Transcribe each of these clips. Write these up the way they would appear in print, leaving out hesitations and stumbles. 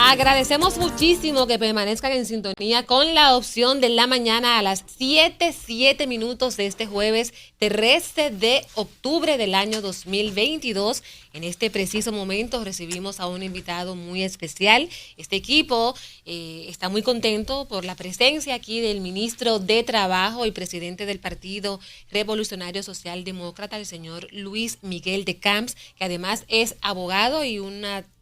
Agradecemos muchísimo que permanezcan en sintonía con la opción de la mañana a las 7:07 de este jueves 13 de octubre del año 2022. En este preciso momento recibimos a un invitado muy especial. Este equipo está muy contento por la presencia aquí del ministro de Trabajo y presidente del Partido Revolucionario Socialdemócrata, el señor Luis Miguel de Camps, que además es abogado y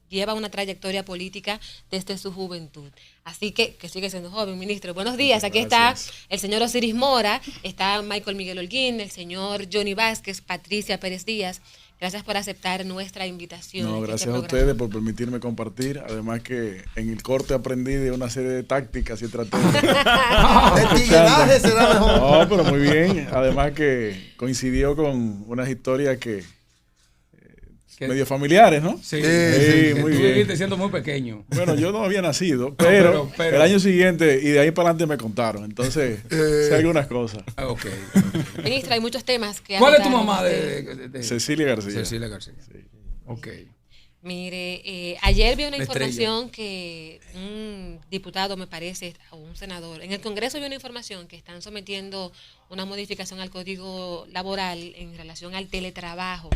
lleva una trayectoria política desde su juventud. Así que sigue siendo joven, ministro. Buenos días. Aquí está el señor Osiris Mora, está Michael Miguel Holguín, el señor Johnny Vázquez, Patricia Pérez Díaz. Gracias por aceptar nuestra invitación. No, gracias a ustedes por permitirme compartir. Además que en el corte aprendí de una serie de tácticas y estrategias. El tigueraje será mejor. No, pero muy bien. Además que coincidió con unas historias que medio familiares, ¿no? Sí, muy tú bien. viviste siendo muy pequeño. Bueno, yo no había nacido, pero el año siguiente y de ahí para adelante me contaron. Entonces, sé algunas cosas. Okay. Ministro, hay muchos temas que... ¿Cuál es tu mamá de Cecilia García. Cecilia García. Sí. Ok. Mire, ayer vi una información que un diputado, me parece, o un senador, en el Congreso vi una información que están sometiendo una modificación al Código Laboral en relación al teletrabajo.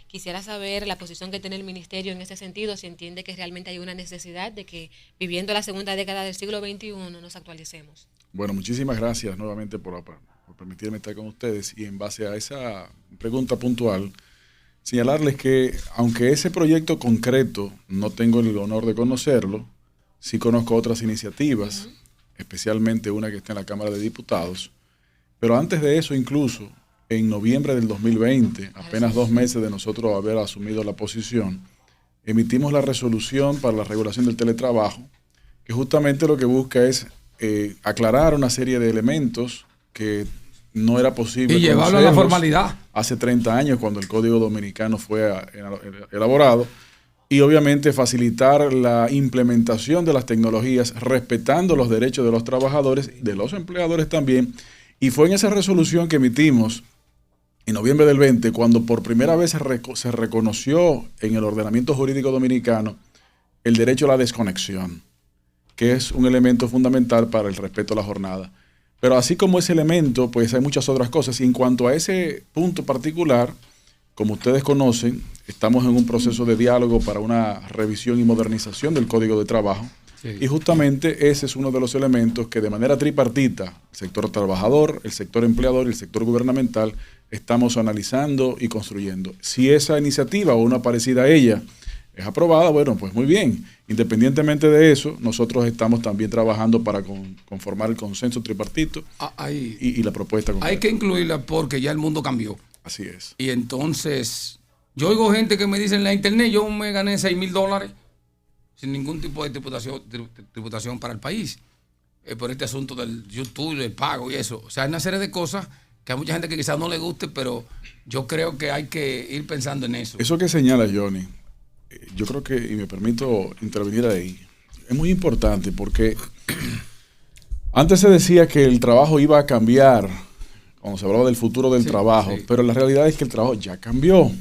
Quisiera saber la posición que tiene el ministerio en ese sentido, si entiende que realmente hay una necesidad de que, viviendo la segunda década del siglo XXI, nos actualicemos. Bueno, muchísimas gracias nuevamente por permitirme estar con ustedes. Y en base a esa pregunta puntual, señalarles que, aunque ese proyecto concreto no tengo el honor de conocerlo, sí conozco otras iniciativas, especialmente una que está en la Cámara de Diputados. Pero antes de eso, incluso, en noviembre del 2020, apenas 2 meses de nosotros haber asumido la posición, emitimos la resolución para la regulación del teletrabajo, que justamente lo que busca es aclarar una serie de elementos que no era posible y llevarlo a la formalidad. Hace 30 años, cuando el Código Dominicano fue elaborado, y obviamente facilitar la implementación de las tecnologías, respetando los derechos de los trabajadores, de los empleadores también. Y fue en esa resolución que emitimos en noviembre del 20, cuando por primera vez se reconoció en el ordenamiento jurídico dominicano el derecho a la desconexión, que es un elemento fundamental para el respeto a la jornada. Pero así como ese elemento, pues hay muchas otras cosas. Y en cuanto a ese punto particular, como ustedes conocen, estamos en un proceso de diálogo para una revisión y modernización del Código de Trabajo. Sí. Y justamente ese es uno de los elementos que de manera tripartita, el sector trabajador, el sector empleador y el sector gubernamental, estamos analizando y construyendo. Si esa iniciativa o una parecida a ella es aprobada, bueno, pues muy bien. Independientemente de eso, nosotros estamos también trabajando para conformar el consenso tripartito y la propuesta concreta. Hay que incluirla porque ya el mundo cambió. Así es. Y entonces, yo oigo gente que me dice en la internet, yo me gané $6,000 sin ningún tipo de tributación para el país, por este asunto del YouTube, del pago y eso. O sea, hay una serie de cosas que a mucha gente que quizás no le guste, pero yo creo que hay que ir pensando en eso. Eso que señala Johnny, yo creo que, y me permito intervenir ahí, es muy importante porque antes se decía que el trabajo iba a cambiar, cuando se hablaba del futuro del trabajo, pero la realidad es que el trabajo ya cambió.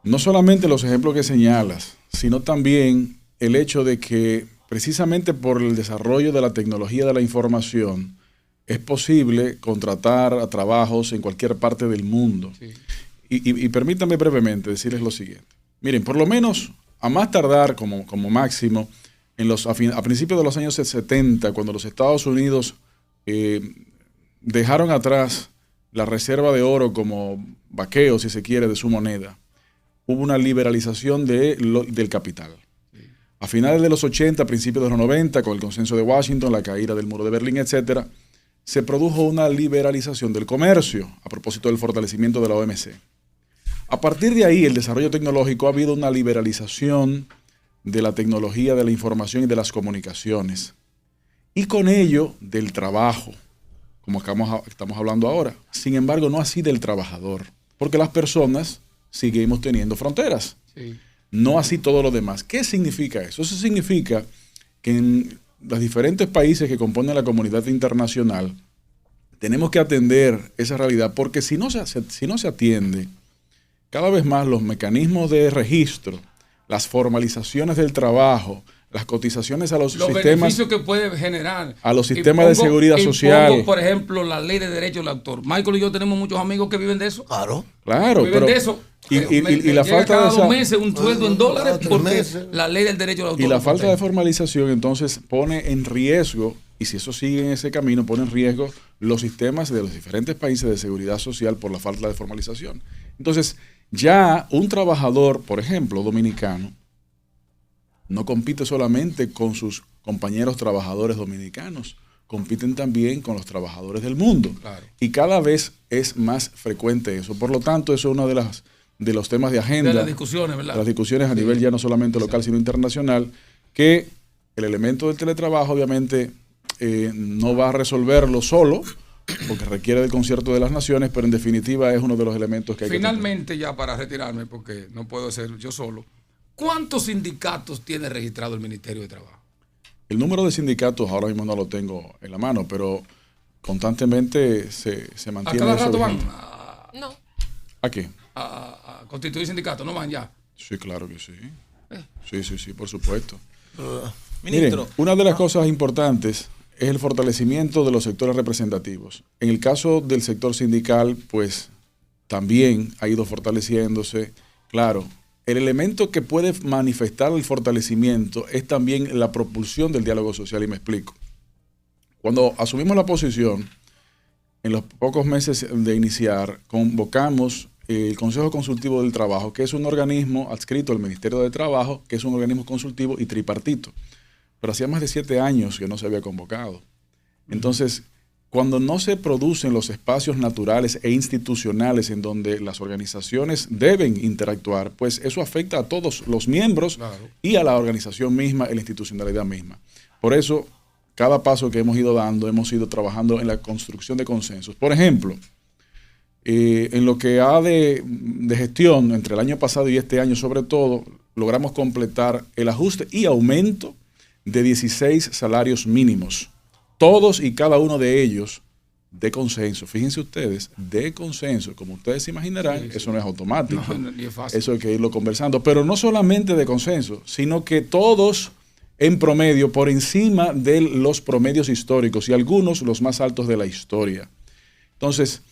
No solamente los ejemplos que señalas, sino también el hecho de que precisamente por el desarrollo de la tecnología de la información es posible contratar a trabajos en cualquier parte del mundo. Sí. Y permítanme brevemente decirles lo siguiente. Miren, por lo menos a más tardar como máximo, a principios de los años 70, cuando los Estados Unidos dejaron atrás la reserva de oro como vaqueo, si se quiere, de su moneda, hubo una liberalización del capital. A finales de los 80, principios de los 90, con el consenso de Washington, la caída del muro de Berlín, etcétera, se produjo una liberalización del comercio a propósito del fortalecimiento de la OMC. A partir de ahí, el desarrollo tecnológico, ha habido una liberalización de la tecnología de la información y de las comunicaciones. Y con ello, del trabajo, como estamos hablando ahora. Sin embargo, no así del trabajador, porque las personas seguimos teniendo fronteras. Sí. No así todo lo demás. ¿Qué significa eso? Eso significa que en los diferentes países que componen la comunidad internacional tenemos que atender esa realidad, porque si no se atiende, cada vez más los mecanismos de registro, las formalizaciones del trabajo, las cotizaciones a los beneficios sistemas que puede generar. a los sistemas de seguridad social. Por ejemplo, la ley de derecho del autor. Michael y yo tenemos muchos amigos que viven de eso. Claro. Viven pero de eso. y la falta cada de esa, 2 meses un sueldo en dólares tres porque meses. la ley del derecho del autor. y la falta de formalización entonces pone en riesgo, y si eso sigue en ese camino, pone en riesgo los sistemas de los diferentes países de seguridad social por la falta de formalización. Entonces, ya un trabajador, por ejemplo, dominicano, no compite solamente con sus compañeros trabajadores dominicanos, compiten también con los trabajadores del mundo. Claro. Y cada vez es más frecuente eso. Por lo tanto, eso es uno de los temas de agenda. De las discusiones, ¿verdad? De las discusiones a nivel ya no solamente local, sino internacional, que el elemento del teletrabajo obviamente no va a resolverlo solo, porque requiere del concierto de las naciones, pero en definitiva es uno de los elementos que hay Finalmente, ya para retirarme, porque no puedo ser yo solo, ¿cuántos sindicatos tiene registrado el Ministerio de Trabajo? El número de sindicatos ahora mismo no lo tengo en la mano, pero constantemente se mantiene. ¿A cada eso rato van vigente. No. ¿A qué? a constituir sindicatos? ¿No van ya? Sí, claro que sí. Sí, por supuesto. Ministro. Miren, una de las cosas importantes es el fortalecimiento de los sectores representativos. En el caso del sector sindical, pues también ha ido fortaleciéndose. Claro, el elemento que puede manifestar el fortalecimiento es también la propulsión del diálogo social, y me explico. Cuando asumimos la posición, en los pocos meses de iniciar, convocamos el Consejo Consultivo del Trabajo, que es un organismo adscrito al Ministerio de Trabajo, que es un organismo consultivo y tripartito. Pero hacía más de 7 años que no se había convocado. Entonces, cuando no se producen los espacios naturales e institucionales en donde las organizaciones deben interactuar, pues eso afecta a todos los miembros, claro, y a la organización misma, a la institucionalidad misma. Por eso, cada paso que hemos ido dando, hemos ido trabajando en la construcción de consensos. Por ejemplo, en lo que ha de gestión entre el año pasado y este año, sobre todo, logramos completar el ajuste y aumento de 16 salarios mínimos, todos y cada uno de ellos de consenso. Fíjense ustedes, de consenso. Como ustedes se imaginarán, sí. Eso no es automático. No es fácil. Eso hay que irlo conversando. Pero no solamente de consenso, sino que todos en promedio, por encima de los promedios históricos y algunos los más altos de la historia. Entonces,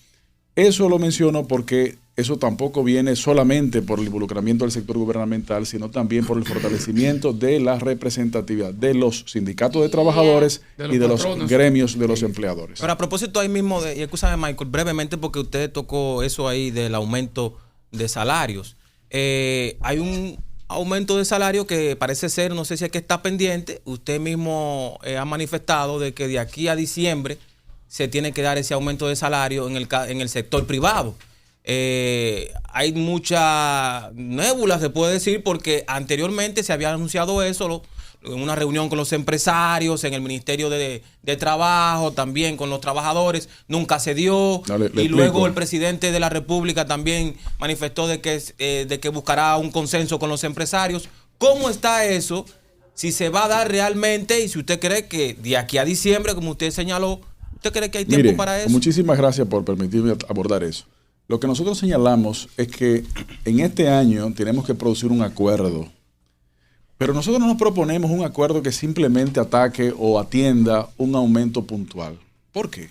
eso lo menciono porque eso tampoco viene solamente por el involucramiento del sector gubernamental, sino también por el fortalecimiento de la representatividad de los sindicatos de trabajadores y de los gremios de los empleadores. Pero a propósito ahí mismo, y escúchame Michael, brevemente porque usted tocó eso ahí del aumento de salarios. Hay un aumento de salario que parece ser, no sé si es que está pendiente, usted mismo ha manifestado de que de aquí a diciembre se tiene que dar ese aumento de salario en el sector privado. Hay mucha nébula, se puede decir, porque anteriormente se había anunciado eso en una reunión con los empresarios, en el Ministerio de Trabajo, también con los trabajadores, nunca se dio. Y luego el presidente de la República también manifestó de que buscará un consenso con los empresarios. ¿Cómo está eso? Si se va a dar realmente, y si usted cree que de aquí a diciembre, como usted señaló, ¿usted cree que hay tiempo para eso? Muchísimas gracias por permitirme abordar eso. Lo que nosotros señalamos es que en este año tenemos que producir un acuerdo, pero nosotros no nos proponemos un acuerdo que simplemente ataque o atienda un aumento puntual. ¿Por qué?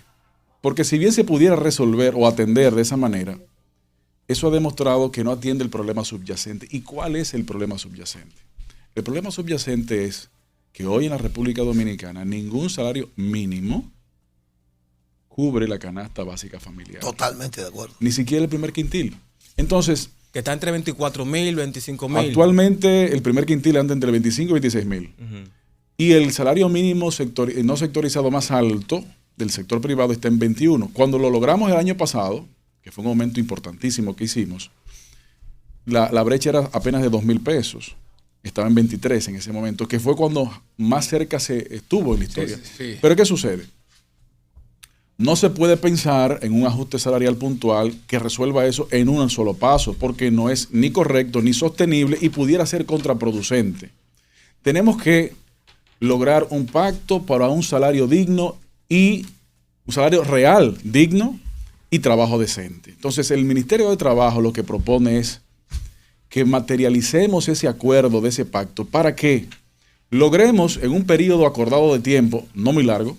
Porque si bien se pudiera resolver o atender de esa manera, eso ha demostrado que no atiende el problema subyacente. ¿Y cuál es el problema subyacente? El problema subyacente es que hoy en la República Dominicana ningún salario mínimo cubre la canasta básica familiar. Totalmente de acuerdo. Ni siquiera el primer quintil. Entonces, que está entre 24,000, 25,000. Actualmente el primer quintil anda entre 25 y 26,000. Y el salario mínimo no sectorizado más alto del sector privado está en 21. Cuando lo logramos el año pasado, que fue un aumento importantísimo que hicimos, la brecha era apenas de 2,000 pesos. Estaba en 23 en ese momento, que fue cuando más cerca se estuvo en la historia. Sí. Pero ¿qué sucede? No se puede pensar en un ajuste salarial puntual que resuelva eso en un solo paso, porque no es ni correcto ni sostenible y pudiera ser contraproducente. Tenemos que lograr un pacto para un salario digno y un salario real, digno y trabajo decente. Entonces, el Ministerio de Trabajo lo que propone es que materialicemos ese acuerdo de ese pacto. ¿Para qué? logremos en un periodo acordado de tiempo, no muy largo,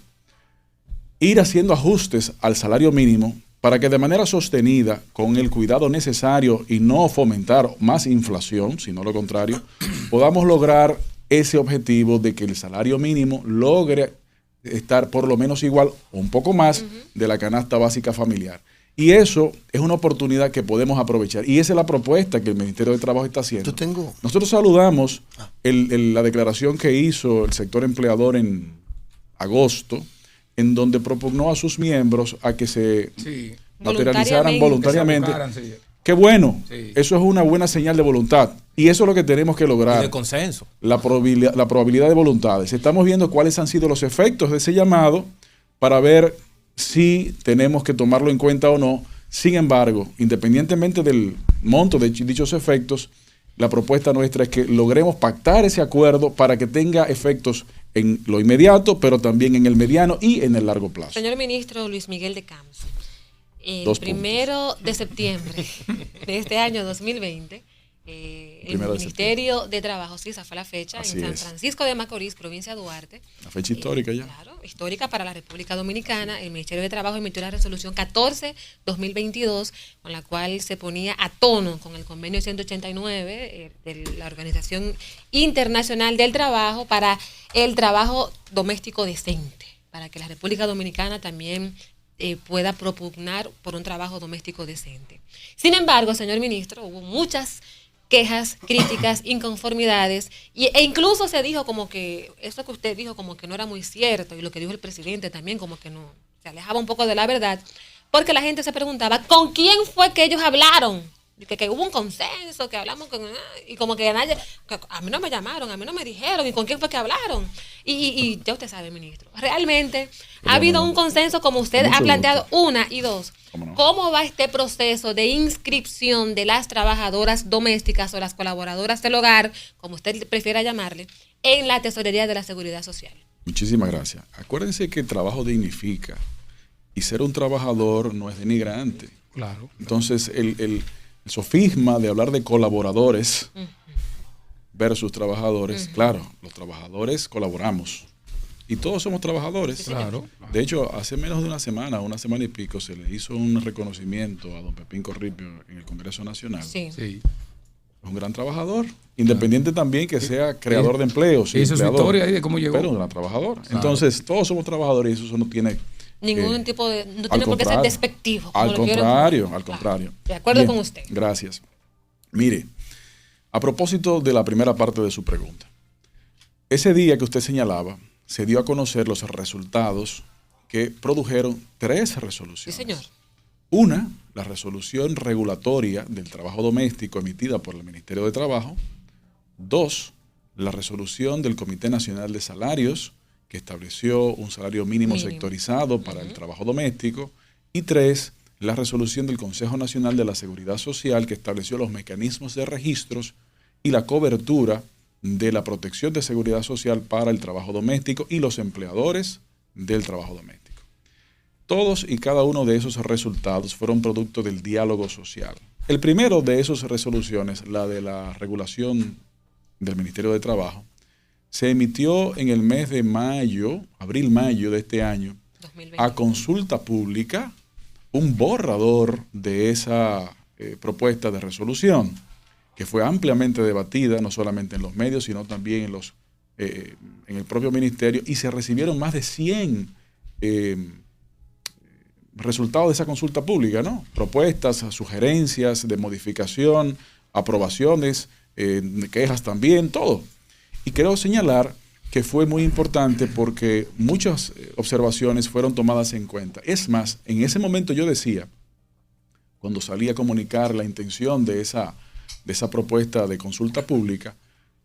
ir haciendo ajustes al salario mínimo para que de manera sostenida, con el cuidado necesario y no fomentar más inflación, sino lo contrario, podamos lograr ese objetivo de que el salario mínimo logre estar por lo menos igual o un poco más de la canasta básica familiar. Y eso es una oportunidad que podemos aprovechar. Y esa es la propuesta que el Ministerio de Trabajo está haciendo. Nosotros saludamos la declaración que hizo el sector empleador en agosto, en donde propugnó a sus miembros a que se materializaran voluntariamente. Qué bueno, eso es una buena señal de voluntad. Y eso es lo que tenemos que lograr. Y de consenso. La probabilidad de voluntades. Estamos viendo cuáles han sido los efectos de ese llamado para ver si tenemos que tomarlo en cuenta o no. Sin embargo, independientemente del monto de dichos efectos, la propuesta nuestra es que logremos pactar ese acuerdo para que tenga efectos en lo inmediato, pero también en el mediano y en el largo plazo. Señor ministro Luis Miguel de Camps, el 1 de septiembre de este año 2020, el Ministerio de Trabajo, sí, esa fue la fecha, en San Francisco de Macorís, provincia de Duarte. La fecha histórica ya. Claro, histórica para la República Dominicana. El Ministerio de Trabajo emitió la resolución 14-2022, con la cual se ponía a tono con el convenio 189 de la Organización Internacional del Trabajo para el trabajo doméstico decente, para que la República Dominicana también pueda propugnar por un trabajo doméstico decente. Sin embargo, señor ministro, hubo muchas quejas, críticas, inconformidades, e incluso se dijo como que eso que usted dijo como que no era muy cierto, y lo que dijo el presidente también como que no, se alejaba un poco de la verdad, porque la gente se preguntaba, ¿con quién fue que ellos hablaron? Que hubo un consenso, que hablamos con... Y como que nadie... Que a mí no me llamaron, a mí no me dijeron, ¿y con quién fue que hablaron? Y ya usted sabe, ministro, realmente ha habido un consenso como usted ha planteado, una y dos. ¿Cómo va este proceso de inscripción de las trabajadoras domésticas o las colaboradoras del hogar, como usted prefiera llamarle, en la Tesorería de la Seguridad Social? Muchísimas gracias. Acuérdense que el trabajo dignifica y ser un trabajador no es denigrante. Claro. Entonces, el sofisma de hablar de colaboradores versus trabajadores, claro, los trabajadores colaboramos y todos somos trabajadores. Claro. De hecho, hace menos de una semana y pico, se le hizo un reconocimiento a don Pepín Corripio en el Congreso Nacional. Sí. Es un gran trabajador, independiente también que sea creador de empleos. Esa es su historia ahí de cómo llegó. Pero un gran trabajador. Claro. Entonces, todos somos trabajadores y eso no tiene... Ningún tipo de... No tiene por qué ser despectivo. Al contrario. De acuerdo con usted. Gracias. Mire, a propósito de la primera parte de su pregunta, ese día que usted señalaba, se dio a conocer los resultados que produjeron 3 resoluciones. Sí, señor. Una, la resolución regulatoria del trabajo doméstico emitida por el Ministerio de Trabajo. 2, la resolución del Comité Nacional de Salarios, que estableció un salario mínimo sectorizado para el trabajo doméstico. Y 3, la resolución del Consejo Nacional de la Seguridad Social, que estableció los mecanismos de registros y la cobertura de la protección de seguridad social para el trabajo doméstico y los empleadores del trabajo doméstico. Todos y cada uno de esos resultados fueron producto del diálogo social. El primero de esas resoluciones, la de la regulación del Ministerio de Trabajo, se emitió en el mes de mayo, abril-mayo de este año, 2020. A consulta pública, un borrador de esa propuesta de resolución, que fue ampliamente debatida, no solamente en los medios, sino también en el propio ministerio, y se recibieron más de 100 resultados de esa consulta pública, ¿no? Propuestas, sugerencias de modificación, aprobaciones, quejas también, todo. Y quiero señalar que fue muy importante porque muchas observaciones fueron tomadas en cuenta. Es más, en ese momento yo decía, cuando salí a comunicar la intención de esa propuesta de consulta pública,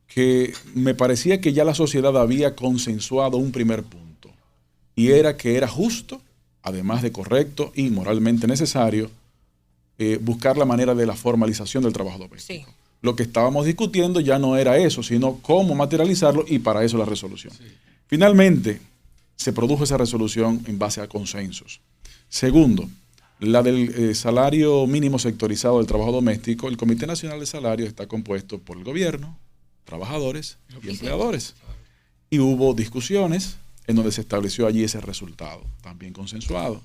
que me parecía que ya la sociedad había consensuado un primer punto, y era que era justo, además de correcto y moralmente necesario, buscar la manera de la formalización del trabajo doméstico. Sí. Lo que estábamos discutiendo ya no era eso, sino cómo materializarlo, y para eso la resolución. Sí. Finalmente, se produjo esa resolución en base a consensos. Segundo, la del salario mínimo sectorizado del trabajo doméstico. El Comité Nacional de Salarios está compuesto por el gobierno, trabajadores y empleadores. y hubo discusiones en donde se estableció allí ese resultado, también consensuado.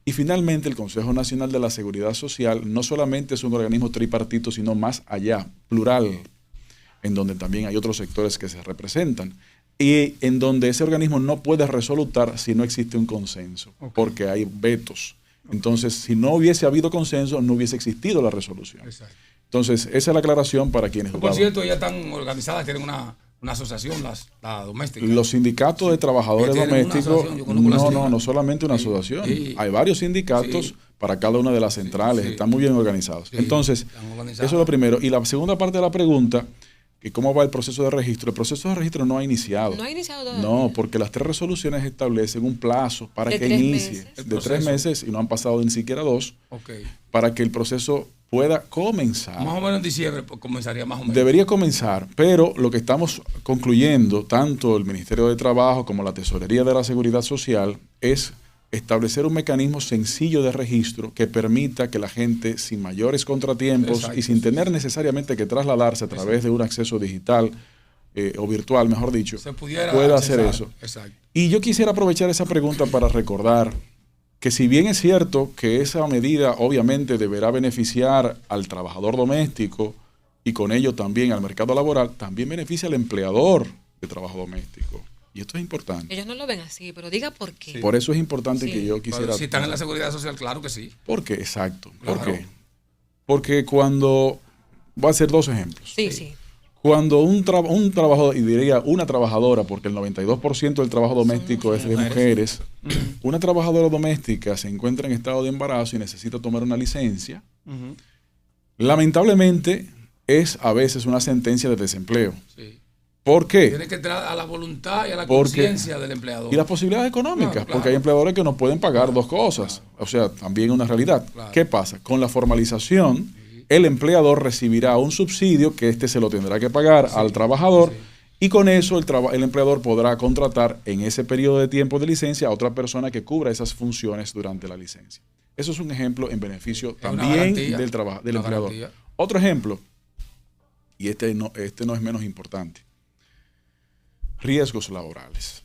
Y finalmente el Consejo Nacional de la Seguridad Social no solamente es un organismo tripartito, sino más allá, plural, en donde también hay otros sectores que se representan y en donde ese organismo no puede resolutar si no existe un consenso, porque hay vetos. Entonces, si no hubiese habido consenso, no hubiese existido la resolución. Exacto. Entonces, esa es la aclaración para quienes Por dudaban. cierto, ellas están organizadas, tienen una asociación, la doméstica. Los sindicatos de trabajadores ¿Tienen una domésticos, asociación? Yo conozco la asociación. no solamente una asociación. Sí. Hay varios sindicatos Sí. para cada una de las centrales, Sí. están muy bien organizados. Sí, Entonces, están eso organizadas. es lo primero. Y la segunda parte de la pregunta, que cómo va el proceso de registro. El proceso de registro no ha iniciado. No ha iniciado todavía. No, porque las 3 resoluciones establecen un plazo para De que 3 inicie. meses. El De 3 proceso. meses y no han pasado ni siquiera 2, Ok. para que el proceso pueda comenzar. Más o menos en diciembre pues, comenzaría más o menos. Debería comenzar, pero lo que estamos concluyendo, tanto el Ministerio de Trabajo como la Tesorería de la Seguridad Social, es establecer un mecanismo sencillo de registro que permita que la gente, sin mayores contratiempos Exacto, y sin tener necesariamente que trasladarse a través de un acceso digital o virtual, mejor dicho, Se pudiera pueda hacer accesar. eso. Exacto. Y yo quisiera aprovechar esa pregunta para recordar que si bien es cierto que esa medida obviamente deberá beneficiar al trabajador doméstico y con ello también al mercado laboral, también beneficia al empleador de trabajo doméstico. Y esto es importante. Ellos no lo ven así, pero diga por qué. Por eso es importante Sí. que yo Pero quisiera... si están en la seguridad social, claro que sí. ¿Por qué? Exacto. ¿Por Claro. qué? Porque cuando... Voy a hacer 2 ejemplos. Sí. Cuando un trabajador, y diría una trabajadora, porque el 92% del trabajo doméstico es de mujeres, una trabajadora doméstica se encuentra en estado de embarazo y necesita tomar una licencia, lamentablemente es a veces una sentencia de desempleo. Sí. ¿Por qué? Tiene que entrar a la voluntad y a la Porque- conciencia del empleador. Y las posibilidades económicas, Claro. porque hay empleadores que no pueden pagar 2 cosas. O sea, también una realidad. Claro. ¿Qué pasa? Con la formalización, el empleador recibirá un subsidio que se lo tendrá que pagar al trabajador y con eso el empleador podrá contratar en ese periodo de tiempo de licencia a otra persona que cubra esas funciones durante la licencia. Eso es un ejemplo en beneficio Es una también garantía, del una empleador. garantía. Otro ejemplo, y este no es menos importante, riesgos laborales.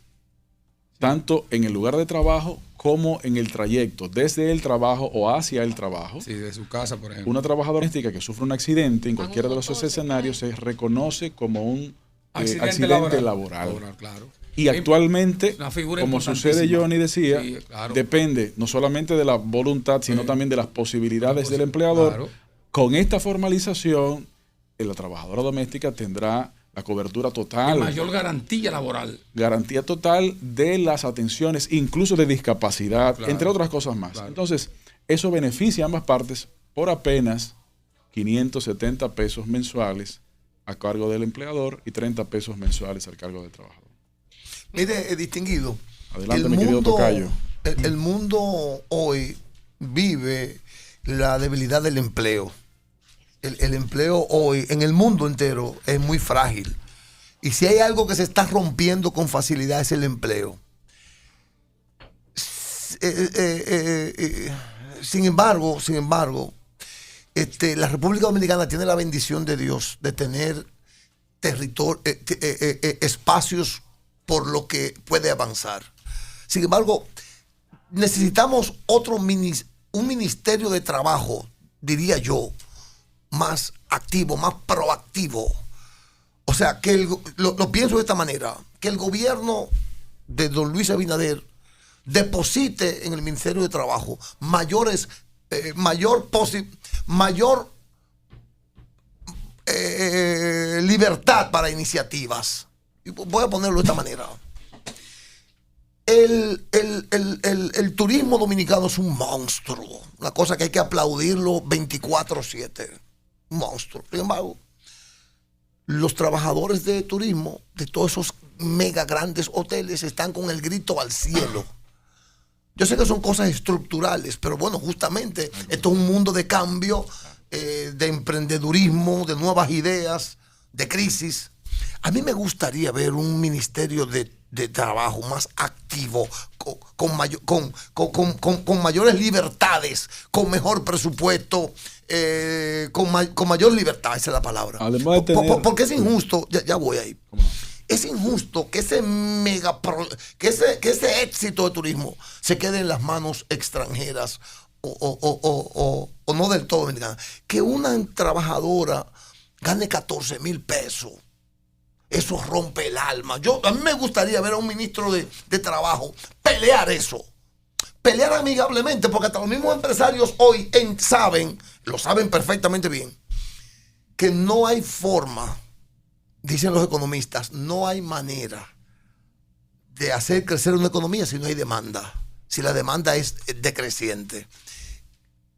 Tanto en el lugar de trabajo como en el trayecto, desde el trabajo o hacia el trabajo. Sí, de su casa, por ejemplo. Una trabajadora doméstica que sufre un accidente en cualquiera de los motor, escenarios se reconoce como un Accidente accidente laboral. laboral. Claro. Y actualmente, Una figura como sucede, importantísima. Johnny decía, Sí, claro. depende no solamente de la voluntad, sino Sí. también de las posibilidades del empleador. Claro. Con esta formalización, la trabajadora doméstica tendrá la cobertura Y total, mayor garantía laboral. garantía total de las atenciones, incluso de discapacidad, Claro. entre otras cosas más. Claro. Entonces, eso beneficia a ambas partes por apenas 570 pesos mensuales a cargo del empleador y 30 pesos mensuales al cargo del trabajador. Mire, distinguido. Adelante, mi querido tocayo. El mundo hoy vive la debilidad del empleo. El empleo hoy en el mundo entero es muy frágil. Y si hay algo que se está rompiendo con facilidad es el empleo. Sin embargo, la República Dominicana tiene la bendición de Dios de tener espacios por lo que puede avanzar. Sin embargo, necesitamos un ministerio de trabajo, diría yo, más activo, más proactivo. O sea, lo pienso de esta manera, que el gobierno de don Luis Abinader deposite en el Ministerio de Trabajo mayor libertad para iniciativas. Y voy a ponerlo de esta manera. El turismo dominicano es un monstruo, una cosa que hay que aplaudirlo 24/7, un monstruo. Sin embargo, los trabajadores de turismo de todos esos mega grandes hoteles están con el grito al cielo. Yo sé que son cosas estructurales, pero bueno, justamente esto es un mundo de cambio, de emprendedurismo, de nuevas ideas, de crisis. A mí me gustaría ver un ministerio de trabajo más activo, con mayores libertades, con mejor presupuesto, con mayor libertad, esa es la palabra. Además de tener- Porque es injusto, ya voy ahí. es injusto que que ese éxito de turismo se quede en las manos extranjeras o no del todo dominicanas. Que una trabajadora gane 14,000 pesos. Eso rompe el alma. A mí me gustaría ver a un ministro de Trabajo pelear eso. Pelear amigablemente, porque hasta los mismos empresarios hoy lo saben perfectamente bien, que no hay forma, dicen los economistas, no hay manera de hacer crecer una economía si no hay demanda, si la demanda es decreciente.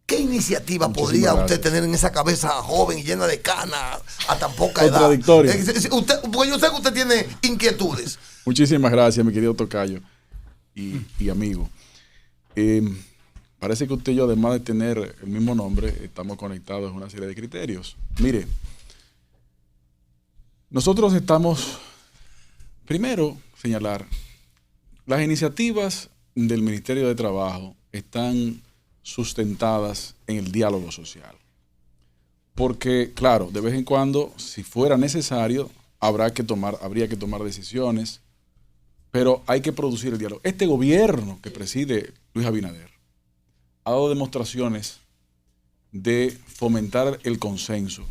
¿Qué iniciativa podría usted tener en esa cabeza joven y llena de canas a tan poca edad? Porque yo sé que usted tiene inquietudes. Muchísimas gracias, mi querido tocayo y amigo. Parece que usted y yo, además de tener el mismo nombre, estamos conectados en una serie de criterios. Mire, nosotros estamos, primero, señalar, las iniciativas del Ministerio de Trabajo están sustentadas en el diálogo social. Porque, claro, de vez en cuando, si fuera necesario, habría que tomar decisiones, pero hay que producir el diálogo. Este gobierno que preside Luis Abinader ha dado demostraciones de fomentar el consenso,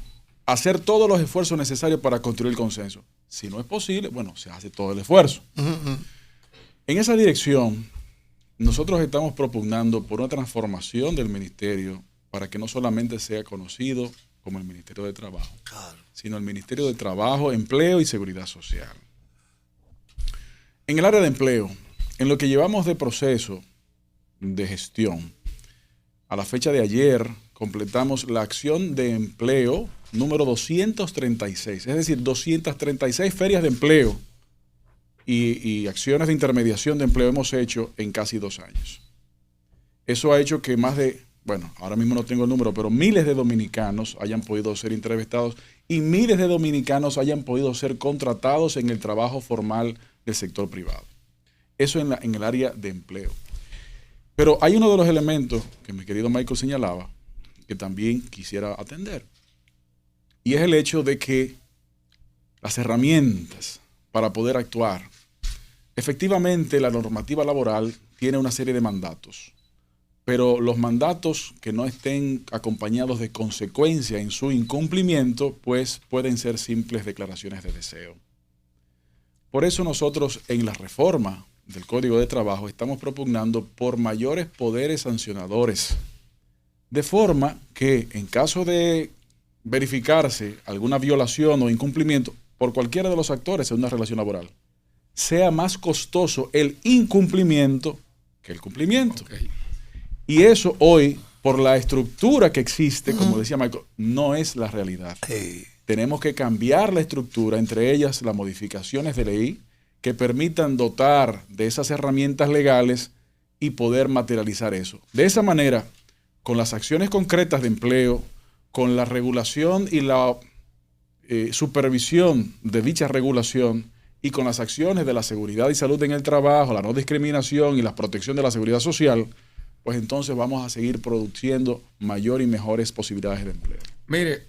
hacer todos los esfuerzos necesarios para construir el consenso. Si no es posible, bueno, se hace todo el esfuerzo. En esa dirección, nosotros estamos propugnando por una transformación del ministerio para que no solamente sea conocido como el Ministerio de Trabajo, sino el Ministerio de Trabajo, Empleo y Seguridad Social. En el área de empleo, en lo que llevamos de proceso de gestión, a la fecha de ayer completamos la acción de empleo número 236, es decir, 236 ferias de empleo y acciones de intermediación de empleo hemos hecho en casi 2 años. Eso ha hecho que más de, ahora mismo no tengo el número, pero miles de dominicanos hayan podido ser entrevistados y miles de dominicanos hayan podido ser contratados en el trabajo formal del sector privado. Eso en el área de empleo. Pero hay uno de los elementos que mi querido Michael señalaba que también quisiera atender. Y es el hecho de que las herramientas para poder actuar, efectivamente la normativa laboral tiene una serie de mandatos, pero los mandatos que no estén acompañados de consecuencia en su incumplimiento, pues pueden ser simples declaraciones de deseo. Por eso nosotros en la reforma del Código de Trabajo estamos propugnando por mayores poderes sancionadores, de forma que en caso de verificarse alguna violación o incumplimiento por cualquiera de los actores en una relación laboral, sea más costoso el incumplimiento que el cumplimiento. Okay. Y eso hoy, por la estructura que existe, como decía Michael, no es la realidad. Tenemos que cambiar la estructura, entre ellas las modificaciones de ley que permitan dotar de esas herramientas legales y poder materializar eso. De esa manera, con las acciones concretas de empleo, con la regulación y la supervisión de dicha regulación y con las acciones de la seguridad y salud en el trabajo, la no discriminación y la protección de la seguridad social, pues entonces vamos a seguir produciendo mayor y mejores posibilidades de empleo. Mire,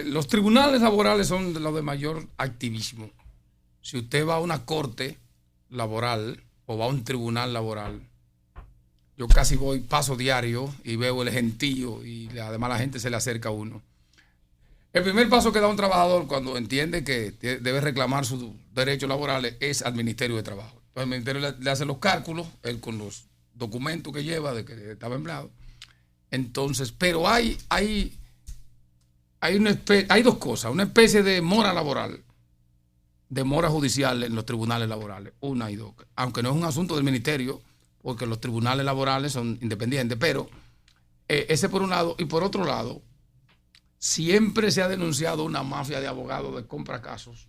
los tribunales laborales son los de mayor activismo. Si usted va a una corte laboral o va a un tribunal laboral, yo casi paso diario y veo el gentío y además la gente se le acerca a uno. El primer paso que da un trabajador cuando entiende que debe reclamar sus derechos laborales es al Ministerio de Trabajo. Entonces el Ministerio le hace los cálculos, él con los documentos que lleva de que estaba empleado. Entonces, pero hay dos cosas, una especie de mora laboral, de mora judicial en los tribunales laborales, una y dos, aunque no es un asunto del ministerio, porque los tribunales laborales son independientes, pero ese por un lado, y por otro lado, siempre se ha denunciado una mafia de abogados de compra casos.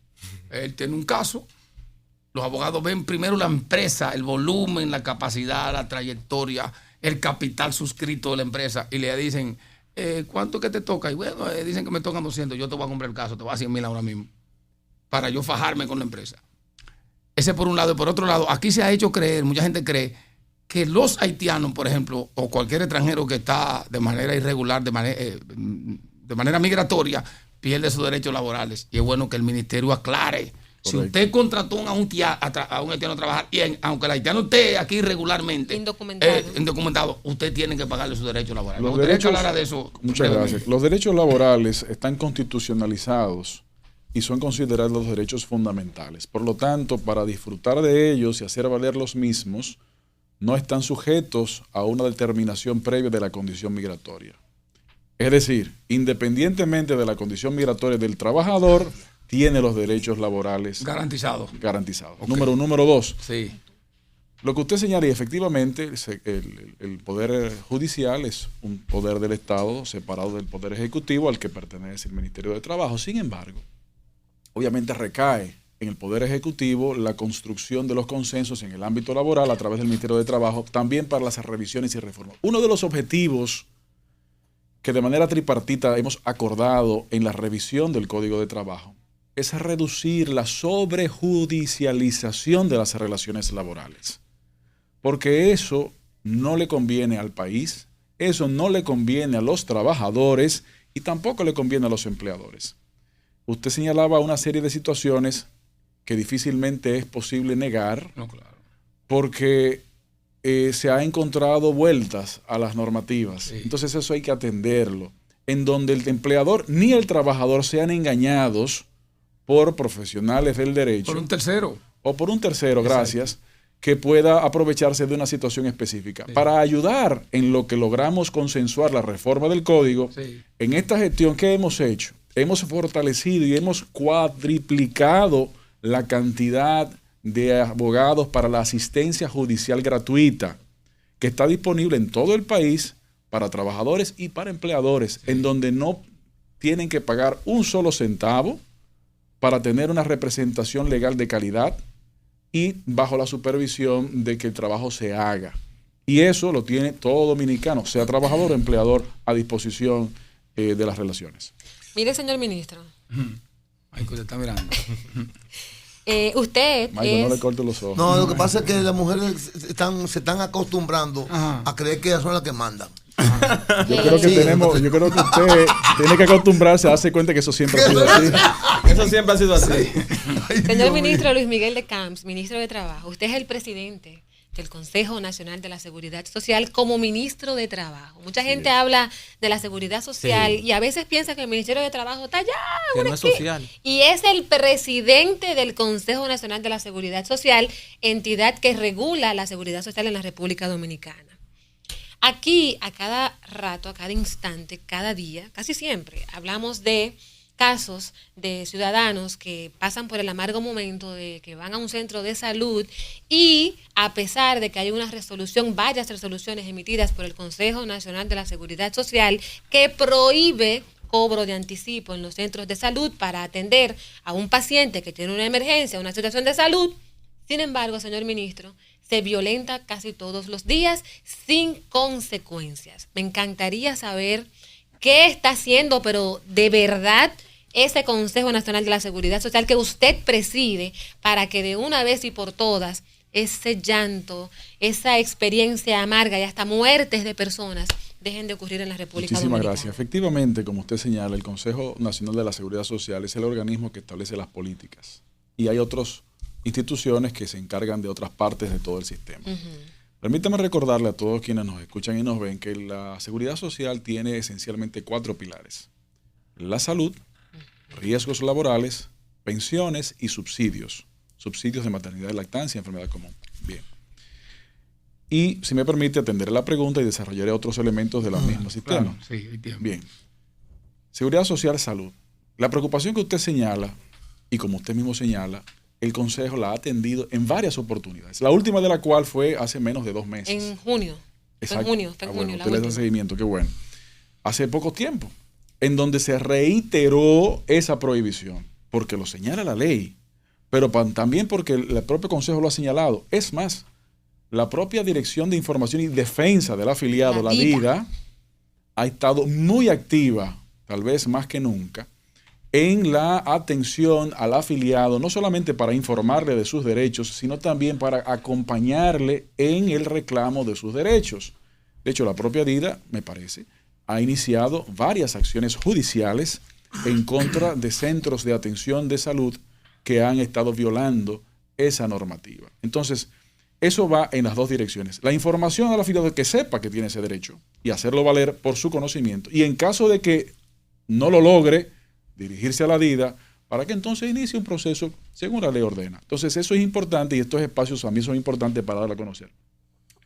Él tiene un caso, los abogados ven primero la empresa, el volumen, la capacidad, la trayectoria, el capital suscrito de la empresa, y le dicen, ¿cuánto que te toca? Y bueno, dicen que me tocan 200, yo te voy a comprar el caso, te voy a 100,000 ahora mismo, para yo fajarme con la empresa. Ese por un lado. Y por otro lado, aquí se ha hecho creer, mucha gente cree, que los haitianos, por ejemplo, o cualquier extranjero que está de manera irregular, de manera migratoria, pierde sus derechos laborales. Y es bueno que el ministerio aclare. Si Correcto. usted contrató a un haitiano a trabajar, y aunque el haitiano esté aquí regularmente, indocumentado, usted tiene que pagarle sus derechos laborales. Los Me gustaría que derechos- hablara de eso. Muchas brevemente. gracias. Los derechos laborales están constitucionalizados y son considerados los derechos fundamentales. Por lo tanto, para disfrutar de ellos y hacer valer los mismos, no están sujetos a una determinación previa de la condición migratoria. Es decir, independientemente de la condición migratoria del trabajador, tiene los derechos laborales Garantizado. garantizados. Ok. Número uno. Número dos, Sí. lo que usted señala, y efectivamente el Poder Judicial es un poder del Estado separado del Poder Ejecutivo al que pertenece el Ministerio de Trabajo. Sin embargo, obviamente recae en el Poder Ejecutivo la construcción de los consensos en el ámbito laboral a través del Ministerio de Trabajo, también para las revisiones y reformas. Uno de los objetivos que de manera tripartita hemos acordado en la revisión del Código de Trabajo es reducir la sobrejudicialización de las relaciones laborales. Porque eso no le conviene al país, eso no le conviene a los trabajadores y tampoco le conviene a los empleadores. Usted señalaba una serie de situaciones que difícilmente es posible negar No, claro. porque se ha encontrado vueltas a las normativas. Sí. Entonces eso hay que atenderlo. En donde el empleador ni el trabajador sean engañados por profesionales del derecho Por un tercero. o por un tercero, Exacto. gracias, que pueda aprovecharse de una situación específica. Sí. Para ayudar en lo que logramos consensuar la reforma del código, Sí. en esta gestión, ¿qué hemos hecho? Hemos fortalecido y hemos cuadriplicado la cantidad de abogados para la asistencia judicial gratuita, que está disponible en todo el país para trabajadores y para empleadores, en donde no tienen que pagar un solo centavo para tener una representación legal de calidad y bajo la supervisión de que el trabajo se haga. Y eso lo tiene todo dominicano, sea trabajador o empleador, a disposición de las relaciones. Mire, señor ministro, Michael te está mirando. usted Michael, no es... le corte los ojos. No, lo que pasa es que las mujeres se están acostumbrando Ajá. a creer que ellas son las que mandan. Yo creo que Sí. yo creo que usted tiene que acostumbrarse a darse cuenta que eso siempre ha sido así. Eso siempre ha sido así. Señor ministro Luis Miguel de Camps, ministro de Trabajo, usted es el presidente del Consejo Nacional de la Seguridad Social como ministro de Trabajo. Mucha gente habla de la seguridad social y a veces piensa que el Ministerio de Trabajo está allá. Que una no es esquina. social. Y es el presidente del Consejo Nacional de la Seguridad Social, entidad que regula la seguridad social en la República Dominicana. Aquí, a cada rato, a cada instante, cada día, casi siempre, hablamos de casos de ciudadanos que pasan por el amargo momento de que van a un centro de salud y a pesar de que hay una resolución, varias resoluciones emitidas por el Consejo Nacional de la Seguridad Social que prohíbe cobro de anticipo en los centros de salud para atender a un paciente que tiene una emergencia, una situación de salud, sin embargo, señor ministro, se violenta casi todos los días sin consecuencias. Me encantaría saber qué está haciendo, pero de verdad, ese Consejo Nacional de la Seguridad Social que usted preside para que de una vez y por todas ese llanto, esa experiencia amarga y hasta muertes de personas dejen de ocurrir en la República Muchísimas Dominicana. gracias. Efectivamente, como usted señala, el Consejo Nacional de la Seguridad Social es el organismo que establece las políticas. Y hay otras instituciones que se encargan de otras partes de todo el sistema. Permítame recordarle a todos quienes nos escuchan y nos ven que la seguridad social tiene esencialmente 4 pilares. La salud, riesgos laborales, pensiones y subsidios. Subsidios de maternidad y lactancia y enfermedad común. Bien. Y si me permite, atenderé la pregunta y desarrollaré otros elementos de la misma sistema. Claro, sí, hay tiempo. Bien. Seguridad social, salud. La preocupación que usted señala, y como usted mismo señala, el Consejo la ha atendido en varias oportunidades. La última de la cual fue hace menos de 2 meses. En junio. Exacto. Fue en junio, Bueno, la usted le da última. seguimiento, qué bueno. Hace poco tiempo, en donde se reiteró esa prohibición, porque lo señala la ley, pero también porque el propio Consejo lo ha señalado. Es más, la propia Dirección de Información y Defensa del Afiliado, la DIDA, ha estado muy activa, tal vez más que nunca, en la atención al afiliado, no solamente para informarle de sus derechos, sino también para acompañarle en el reclamo de sus derechos. De hecho, la propia DIDA, me parece, ha iniciado varias acciones judiciales en contra de centros de atención de salud que han estado violando esa normativa. Entonces, eso va en las dos direcciones. La información al afiliado que sepa que tiene ese derecho y hacerlo valer por su conocimiento. Y en caso de que no lo logre, dirigirse a la DIDA para que entonces inicie un proceso según la ley ordena. Entonces, eso es importante y estos espacios también son importantes para dar a conocer.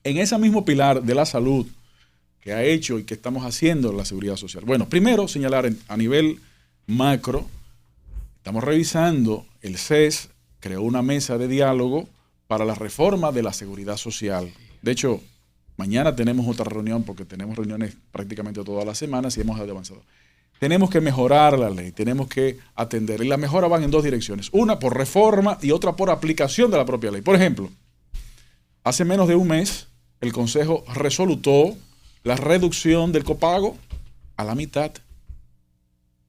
En ese mismo pilar de la salud que ha hecho y que estamos haciendo la seguridad social. Bueno, primero señalar a nivel macro, estamos revisando, el CES creó una mesa de diálogo para la reforma de la seguridad social. De hecho, mañana tenemos otra reunión porque tenemos reuniones prácticamente todas las semanas y hemos avanzado. Tenemos que mejorar la ley, tenemos que atender. Y las mejoras van en dos direcciones. Una por reforma y otra por aplicación de la propia ley. Por ejemplo, hace menos de un mes, el Consejo resolutó la reducción del copago a la mitad.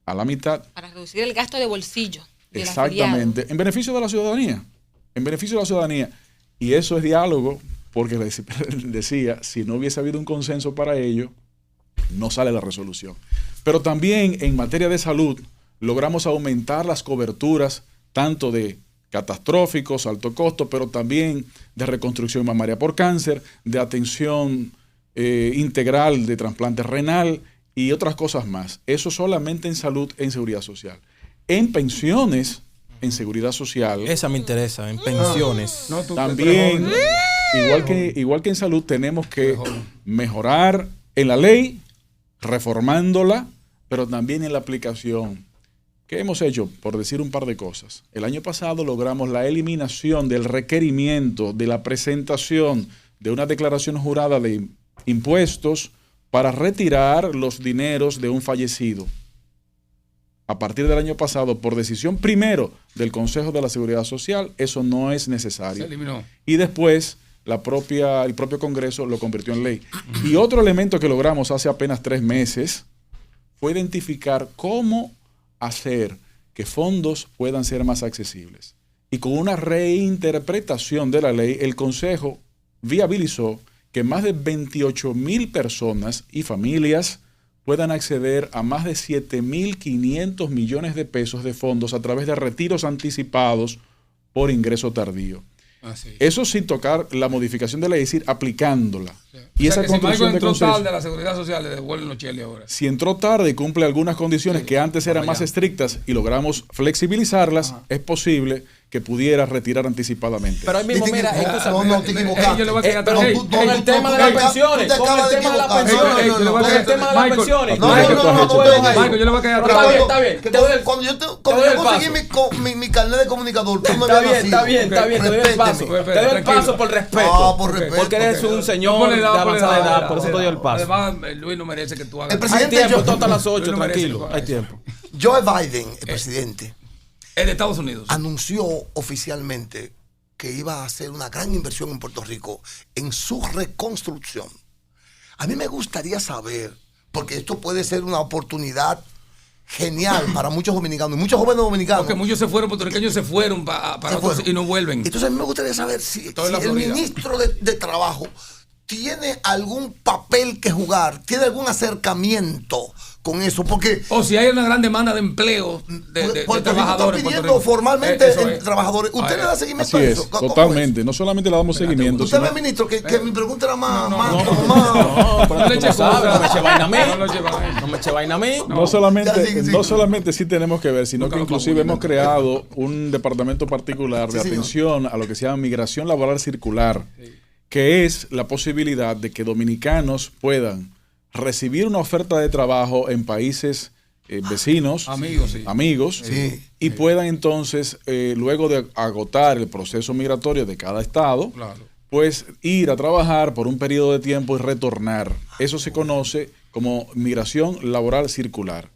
A la mitad. Para reducir el gasto de bolsillo. Exactamente. En beneficio de la ciudadanía. En beneficio de la ciudadanía. Y eso es diálogo, porque decía, si no hubiese habido un consenso para ello, no sale la resolución. Pero también en materia de salud logramos aumentar las coberturas tanto de catastróficos, alto costo, pero también de reconstrucción mamaria por cáncer, de atención integral de trasplante renal y otras cosas más. Eso solamente en salud, en seguridad social. En pensiones, en seguridad social. Esa me interesa, en pensiones. También, igual que en salud, tenemos que mejorar en la ley, reformándola, pero también en la aplicación. ¿Qué hemos hecho? Por decir un par de cosas. El año pasado logramos la eliminación del requerimiento de la presentación de una declaración jurada de impuestos para retirar los dineros de un fallecido. A partir del año pasado, por decisión primero del Consejo de la Seguridad Social, eso no es necesario. Se eliminó. Y después el propio Congreso lo convirtió en ley. Y otro elemento que logramos hace apenas 3 meses fue identificar cómo hacer que fondos puedan ser más accesibles. Y con una reinterpretación de la ley, el Consejo viabilizó que más de 28,000 personas y familias puedan acceder a más de 7,500 millones de pesos de fondos a través de retiros anticipados por ingreso tardío. Eso sin tocar la modificación de la ley, es decir, aplicándola. Sí. Y esa construcción si entró tarde a la seguridad social, le devuelven los cheles ahora. Si entró tarde y cumple algunas condiciones que antes eran más estrictas y logramos flexibilizarlas, es posible que pudiera retirar anticipadamente. Pero ahí mismo, mira, no te equivocaste. Con el tema de las pensiones, con el tema de las pensiones, con el tema de las pensiones. Michael, yo le voy a quedar atrás. Está bien. Cuando yo conseguí mi carnet de comunicador, tú no habías Está bien, te doy el paso. Te doy el paso por respeto. Porque eres un señor de avanzada edad, por eso te doy el paso. Además, Luis no merece que tú hagas. Hay tiempo, hasta las 8, tranquilo, hay tiempo. Joe Biden, el presidente, Es de Estados Unidos. anunció oficialmente que iba a hacer una gran inversión en Puerto Rico en su reconstrucción. A mí me gustaría saber, porque esto puede ser una oportunidad genial para muchos dominicanos, y muchos jóvenes dominicanos. Porque muchos puertorriqueños se fueron para otros y no vuelven. Entonces a mí me gustaría saber si el Florida. ministro de Trabajo tiene algún papel que jugar, tiene algún acercamiento con eso, porque O si hay una gran demanda de empleo de Puerto Rico trabajadores. está pidiendo formalmente Eso es. trabajadores. ¿Usted le da seguimiento Así a es, eso? ¿Cómo totalmente. No solamente le damos seguimiento, Usted sino ve, ministro, que mi pregunta era más... No, pero No le tú eche no sabes, no me eche vaina a mí. No lo lleva. No me eche vaina a mí. no solamente, Ya, sigue. no solamente sí tenemos que ver, sino Nunca que lo inclusive pongo. hemos creado un departamento particular de Sí, señor. atención a lo que se llama migración laboral circular, que es la posibilidad de que dominicanos puedan recibir una oferta de trabajo en países vecinos, Amigos, sí. Sí. y puedan entonces, luego de agotar el proceso migratorio de cada estado, Claro. pues ir a trabajar por un periodo de tiempo y retornar. Eso se conoce como migración laboral circular.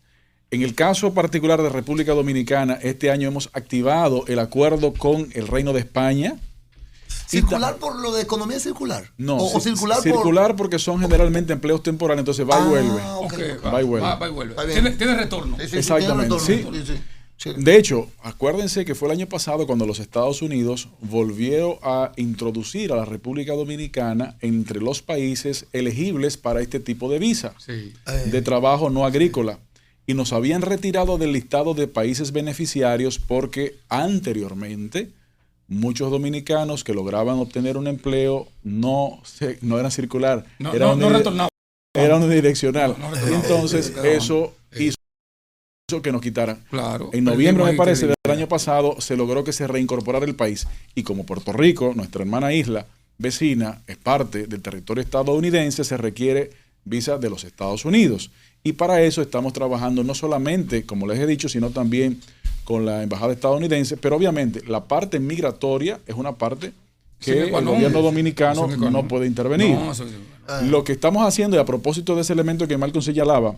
En el caso particular de República Dominicana, este año hemos activado el acuerdo con el Reino de España. ¿Circular por lo de economía circular? No, o circular, circular porque son generalmente empleos temporales, entonces va y vuelve. ok. Ok, Va y vuelve. Va y vuelve. Está bien. Tiene retorno. Sí, sí, Exactamente, tiene sí. retorno. Sí. De hecho, acuérdense que fue el año pasado cuando los Estados Unidos volvieron a introducir a la República Dominicana entre los países elegibles para este tipo de visa Sí. de trabajo no agrícola. y nos habían retirado del listado de países beneficiarios porque anteriormente muchos dominicanos que lograban obtener un empleo no eran circular, era unidireccional. Y entonces eso hizo que nos quitaran. Claro. En noviembre, me parece, del año pasado, se logró que se reincorporara el país. Y como Puerto Rico, nuestra hermana isla vecina, es parte del territorio estadounidense, se requiere visa de los Estados Unidos. Y para eso estamos trabajando no solamente, como les he dicho, sino también con la embajada estadounidense, pero obviamente la parte migratoria es una parte que el gobierno dominicano no puede intervenir. Lo que estamos haciendo, y a propósito de ese elemento que Malcolm señalaba,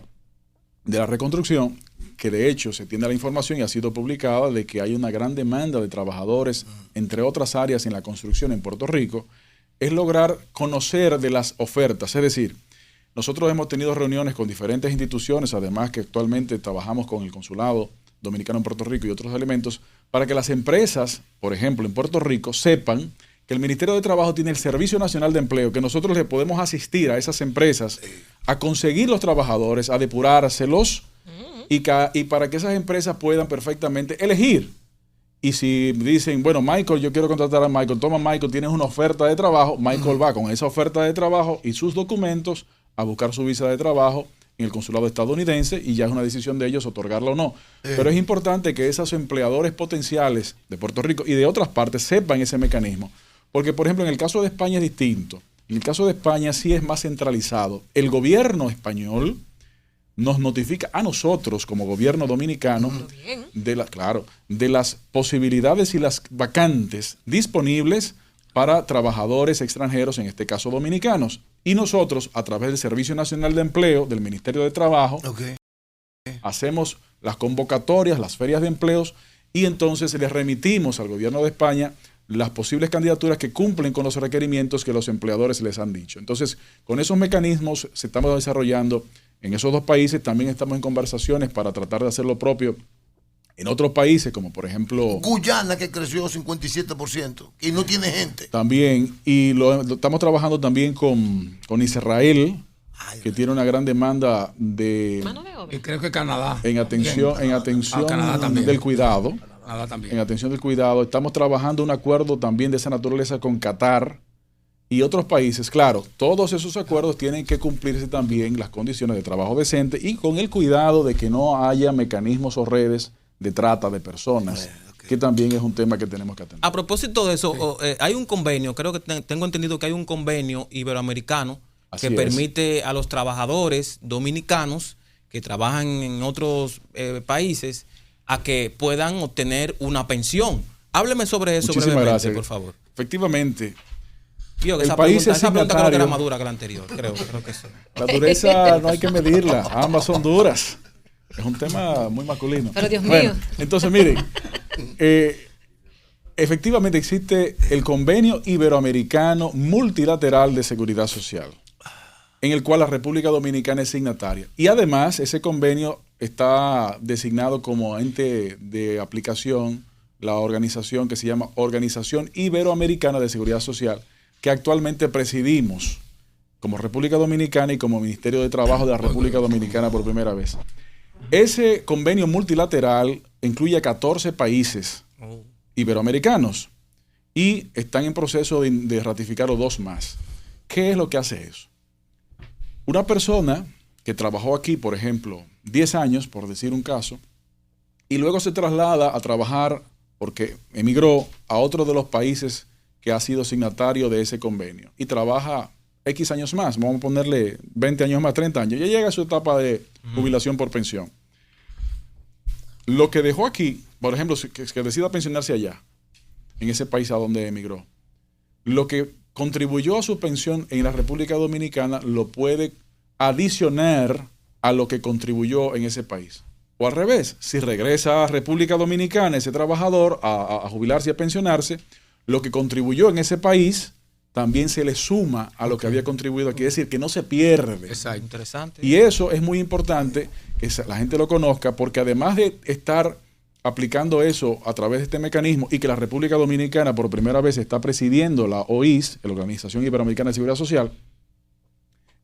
de la reconstrucción, que de hecho se tiene la información y ha sido publicada de que hay una gran demanda de trabajadores, entre otras áreas en la construcción en Puerto Rico, es lograr conocer de las ofertas. Es decir, nosotros hemos tenido reuniones con diferentes instituciones, además que actualmente trabajamos con el Consulado Dominicano en Puerto Rico y otros elementos, para que las empresas, por ejemplo, en Puerto Rico, sepan que el Ministerio de Trabajo tiene el Servicio Nacional de Empleo, que nosotros le podemos asistir a esas empresas a conseguir los trabajadores, a depurárselos y para que esas empresas puedan perfectamente elegir. Y si dicen, bueno, Michael, yo quiero contratar a Michael, toma Michael, tienes una oferta de trabajo, Michael va con esa oferta de trabajo y sus documentos a buscar su visa de trabajo en el consulado estadounidense y ya es una decisión de ellos otorgarla o no. Pero es importante que esos empleadores potenciales de Puerto Rico y de otras partes sepan ese mecanismo. Porque, por ejemplo, en el caso de España es distinto. En el caso de España sí es más centralizado. El gobierno español nos notifica a nosotros como gobierno dominicano de las posibilidades y las vacantes disponibles para trabajadores extranjeros, en este caso dominicanos. Y nosotros, a través del Servicio Nacional de Empleo, del Ministerio de Trabajo, hacemos las convocatorias, las ferias de empleos, y entonces les remitimos al gobierno de España las posibles candidaturas que cumplen con los requerimientos que los empleadores les han dicho. Entonces, con esos mecanismos se estamos desarrollando en esos dos países. También estamos en conversaciones para tratar de hacer lo propio en otros países, como por ejemplo Guyana, que creció 57% y no tiene gente. También, y lo estamos trabajando también con Israel, que tiene una gran demanda de mano de obra. Y creo que Canadá. En atención del cuidado. Canadá también. En atención del cuidado. Estamos trabajando un acuerdo también de esa naturaleza con Qatar y otros países. Claro, todos esos acuerdos tienen que cumplirse también las condiciones de trabajo decente y con el cuidado de que no haya mecanismos o redes de trata de personas, que también es un tema que tenemos que atender. A propósito de eso, hay un convenio, creo que tengo entendido que hay un convenio iberoamericano que permite a los trabajadores dominicanos que trabajan en otros países a que puedan obtener una pensión. Hábleme sobre eso brevemente, por favor. Efectivamente. Esa pregunta creo que era más dura que la anterior, creo que sí. La dureza no hay que medirla, ambas son duras. Es un tema muy masculino. Pero Dios mío. Entonces, miren, efectivamente existe el Convenio Iberoamericano Multilateral de Seguridad Social, en el cual la República Dominicana es signataria. Y además, ese convenio está designado como ente de aplicación la organización que se llama Organización Iberoamericana de Seguridad Social, que actualmente presidimos como República Dominicana y como Ministerio de Trabajo de la República Dominicana por primera vez. Ese convenio multilateral incluye a 14 países iberoamericanos y están en proceso de ratificarlo 2 más. ¿Qué es lo que hace eso? Una persona que trabajó aquí, por ejemplo, 10 años, por decir un caso, y luego se traslada a trabajar porque emigró a otro de los países que ha sido signatario de ese convenio y trabaja X años más, vamos a ponerle 20 años más, 30 años, ya llega a su etapa de jubilación por pensión. Lo que dejó aquí, por ejemplo, que decida pensionarse allá, en ese país a donde emigró, lo que contribuyó a su pensión en la República Dominicana lo puede adicionar a lo que contribuyó en ese país. O al revés, si regresa a República Dominicana ese trabajador a jubilarse y a pensionarse, lo que contribuyó en ese país también se le suma a lo que había contribuido aquí. Es decir, que no se pierde. Exacto. Interesante. Y eso es muy importante que la gente lo conozca, porque además de estar aplicando eso a través de este mecanismo y que la República Dominicana por primera vez está presidiendo la OIS, la Organización Iberoamericana de Seguridad Social,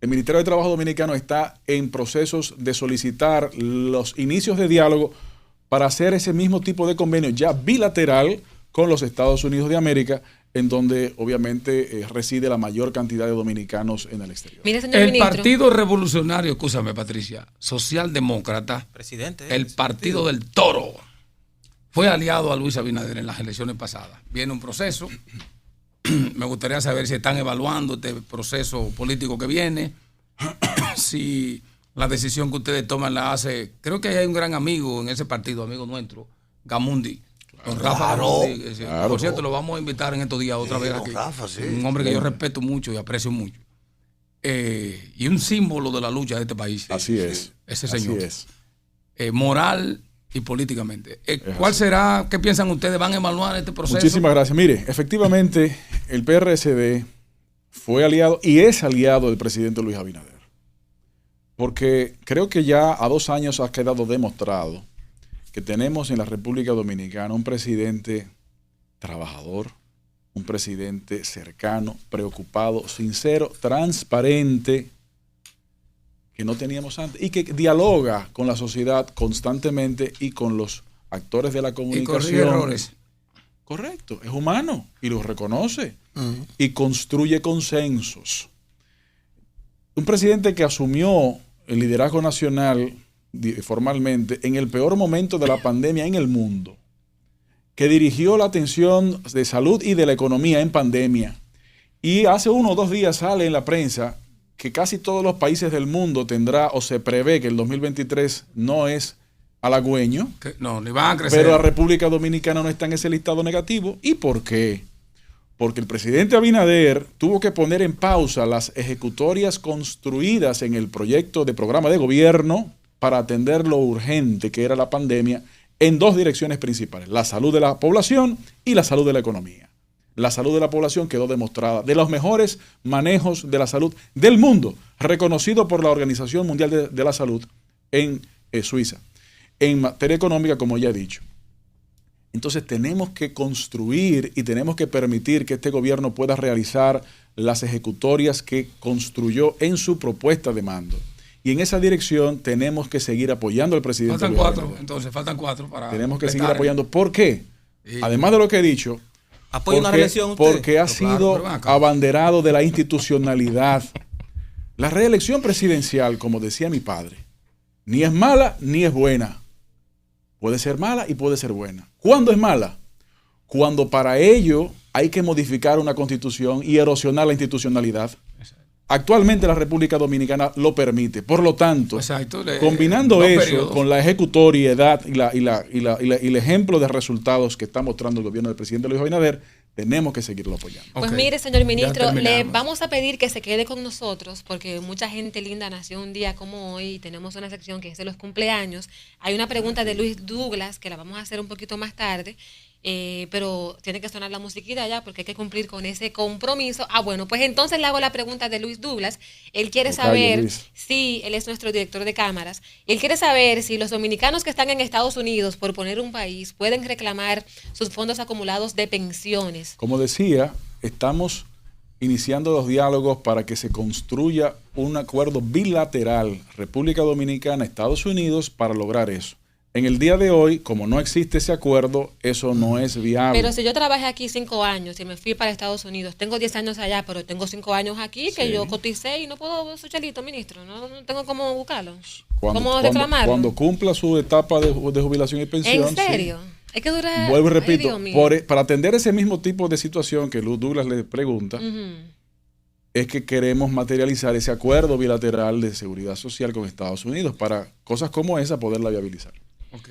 El Ministerio de Trabajo Dominicano está en procesos de solicitar los inicios de diálogo para hacer ese mismo tipo de convenio ya bilateral con los Estados Unidos de América, en donde obviamente reside la mayor cantidad de dominicanos en el exterior. Mire, señor El ministro. Partido Revolucionario, escúchame Patricia, Socialdemócrata, Presidente. el Partido del Toro, fue aliado a Luis Abinader en las elecciones pasadas. Viene un proceso. Me gustaría saber si están evaluando este proceso político que viene, si la decisión que ustedes toman la hace. Creo que hay un gran amigo en ese partido, amigo nuestro, Gamundi. Don Rafa Gamundi. Claro. Por cierto, lo vamos a invitar en estos días otra vez don aquí. Rafa, sí. Un hombre que yo respeto mucho y aprecio mucho. Y un símbolo de la lucha de este país. Así es. Ese señor. Así es. Moral y políticamente. ¿Cuál será? ¿Qué piensan ustedes? ¿Van a evaluar este proceso? Muchísimas gracias. Mire, efectivamente, el PRSD fue aliado y es aliado del presidente Luis Abinader. Porque creo que ya a 2 años ha quedado demostrado que tenemos en la República Dominicana un presidente trabajador, un presidente cercano, preocupado, sincero, transparente, que no teníamos antes, y que dialoga con la sociedad constantemente y con los actores de la Y comunicación. corrige errores. Correcto, es humano y lo reconoce y construye consensos. Un presidente que asumió el liderazgo nacional formalmente en el peor momento de la pandemia en el mundo, que dirigió la atención de salud y de la economía en pandemia, y hace 1 o 2 días sale en la prensa que casi todos los países del mundo tendrá o se prevé que el 2023 no es halagüeño, No, ni van a crecer. pero la República Dominicana no está en ese listado negativo. ¿Y por qué? Porque el presidente Abinader tuvo que poner en pausa las ejecutorias construidas en el proyecto de programa de gobierno para atender lo urgente que era la pandemia en 2 direcciones principales: la salud de la población y la salud de la economía. La salud de la población quedó demostrada de los mejores manejos de la salud del mundo, reconocido por la Organización Mundial de la Salud en Suiza. En materia económica, como ya he dicho. Entonces tenemos que construir y tenemos que permitir que este gobierno pueda realizar las ejecutorias que construyó en su propuesta de mando. Y en esa dirección tenemos que seguir apoyando al presidente. Faltan Luis 4, Abinader. entonces faltan 4 para. Tenemos que seguir completar. apoyando. ¿Por qué? Sí. Además de lo que he dicho, ¿Apoya una reelección usted? porque ha Pero claro, sido pero ven acá. abanderado de la institucionalidad. La reelección presidencial, como decía mi padre, ni es mala ni es buena. Puede ser mala y puede ser buena. ¿Cuándo es mala? Cuando para ello hay que modificar una constitución y erosionar la institucionalidad. Actualmente la República Dominicana lo permite. Por lo tanto, Exacto, combinando 2 eso periodos. con la ejecutoriedad y el ejemplo de resultados que está mostrando el gobierno del presidente Luis Abinader, tenemos que seguirlo apoyando. Pues Ok. mire, señor ministro, Ya le terminamos. vamos a pedir que se quede con nosotros porque mucha gente linda nació un día como hoy y tenemos una sección que es de los cumpleaños. Hay una pregunta de Luis Douglas que la vamos a hacer un poquito más tarde, pero tiene que sonar la musiquita ya porque hay que cumplir con ese compromiso. Bueno, pues entonces le hago la pregunta de Luis Douglas. Él quiere Tocayo, saber Luis. si, él es nuestro director de cámaras, él quiere saber si los dominicanos que están en Estados Unidos, por poner un país, pueden reclamar sus fondos acumulados de pensiones. Como decía, estamos iniciando los diálogos para que se construya un acuerdo bilateral República Dominicana, Estados Unidos, para lograr eso. En el día de hoy, como no existe ese acuerdo, eso no es viable. Pero si yo trabajé aquí 5 años y me fui para Estados Unidos, tengo 10 años allá, pero tengo 5 años aquí que Sí. yo coticé y no puedo su chelito, ministro. No tengo cómo buscarlo. Cuando, ¿Cómo cuando- reclamarlo? cuando cumpla su etapa de jubilación y pensión. ¿En serio? Hay que durar. Sí. Vuelvo y Ay, repito, Dios mío. para atender ese mismo tipo de situación que Luz Douglas le pregunta, Ujú. es que queremos materializar ese acuerdo bilateral de seguridad social con Estados Unidos para cosas como esa poderla viabilizar. Ok.